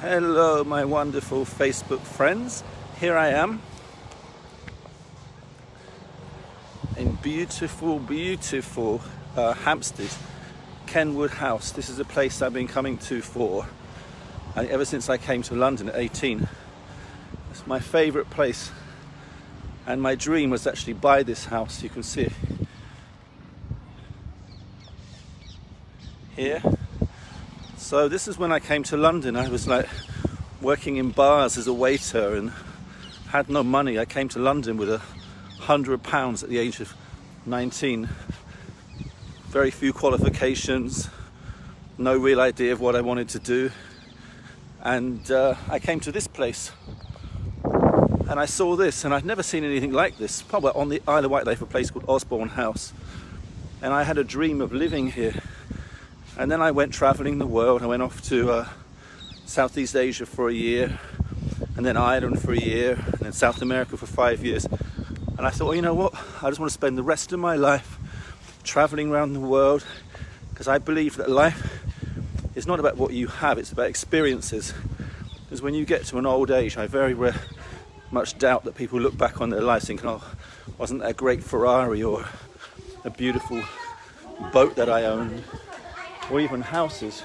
Hello my wonderful Facebook friends. Here I am in beautiful Hampstead, Kenwood House. This is a place I've been coming to ever since I came to London at 18. It's my favourite place, and my dream was actually buy this house. You can see it here. So this is when I came to London. I was like working in bars as a waiter and had no money. I came to London with £100 at the age of 19. Very few qualifications, no real idea of what I wanted to do. And I came to this place and I saw this, and I'd never seen anything like this. Probably on the Isle of Wight they have a place called Osborne House, and I had a dream of living here. And then I went travelling the world. I went off to Southeast Asia for a year, and then Ireland for a year, and then South America for 5 years. And I thought, well, you know what? I just want to spend the rest of my life travelling around the world, because I believe that life is not about what you have, it's about experiences. Because when you get to an old age, I very much doubt that people look back on their lives thinking, oh, wasn't that a great Ferrari or a beautiful boat that I owned, or even houses.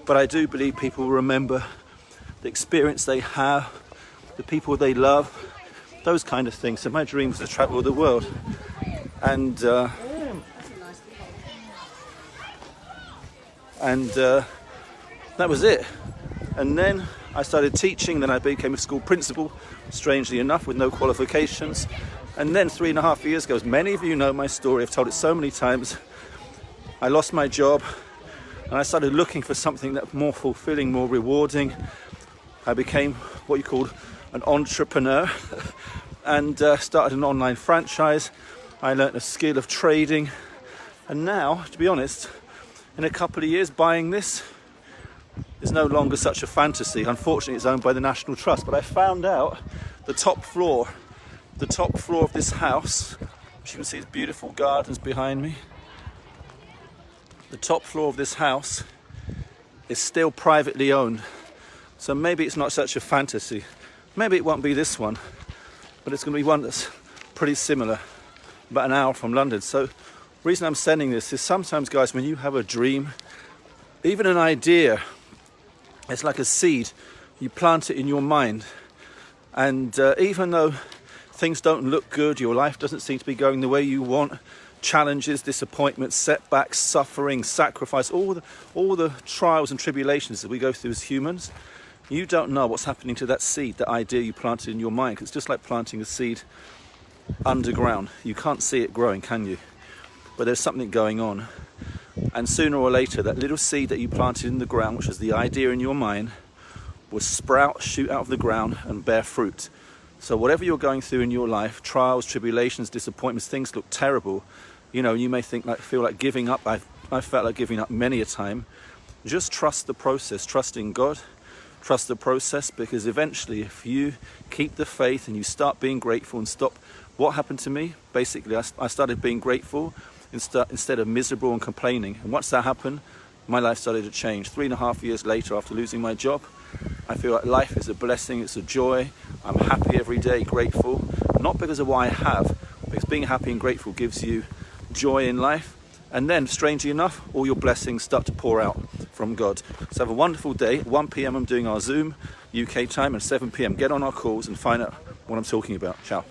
But I do believe people remember the experience they have, the people they love, those kind of things. So my dream was to travel the world, and that was it. And then I started teaching. Then I became a school principal, strangely enough, with no qualifications. And then 3.5 years ago, as many of you know my story, I've told it so many times, I lost my job, and I started looking for something that more fulfilling, more rewarding. I became what you call an entrepreneur and started an online franchise. I learnt the skill of trading, and now, to be honest, in a couple of years, buying this is no longer such a fantasy. Unfortunately, it's owned by the National Trust, but I found out the top floor of this house, which you can see is beautiful gardens behind me. The top floor of this house is still privately owned. So maybe it's not such a fantasy. Maybe it won't be this one, but it's going to be one that's pretty similar, about an hour from London. So the reason I'm sending this is sometimes, guys, when you have a dream, even an idea, it's like a seed. You plant it in your mind. And even though things don't look good, your life doesn't seem to be going the way you want, challenges, disappointments, setbacks, suffering, sacrifice, all the trials and tribulations that we go through as humans, you don't know what's happening to that seed, that idea you planted in your mind. 'Cause it's just like planting a seed underground. You can't see it growing, can you? But there's something going on. And sooner or later, that little seed that you planted in the ground, which was the idea in your mind, will sprout, shoot out of the ground and bear fruit. So whatever you're going through in your life, trials, tribulations, disappointments, things look terrible. You know, you may feel like giving up. I've felt like giving up many a time. Just trust the process, trust in God, trust the process, because eventually if you keep the faith and you start being grateful and stop. What happened to me? Basically, I started being grateful instead of miserable and complaining. And once that happened, my life started to change. 3.5 years later, after losing my job, I feel like life is a blessing, it's a joy. I'm happy every day, grateful. Not because of what I have, because being happy and grateful gives you joy in life. And then, strangely enough, all your blessings start to pour out from God. So have a wonderful day. At 1 p.m. I'm doing our Zoom UK time, and 7 p.m. get on our calls and find out what I'm talking about. Ciao.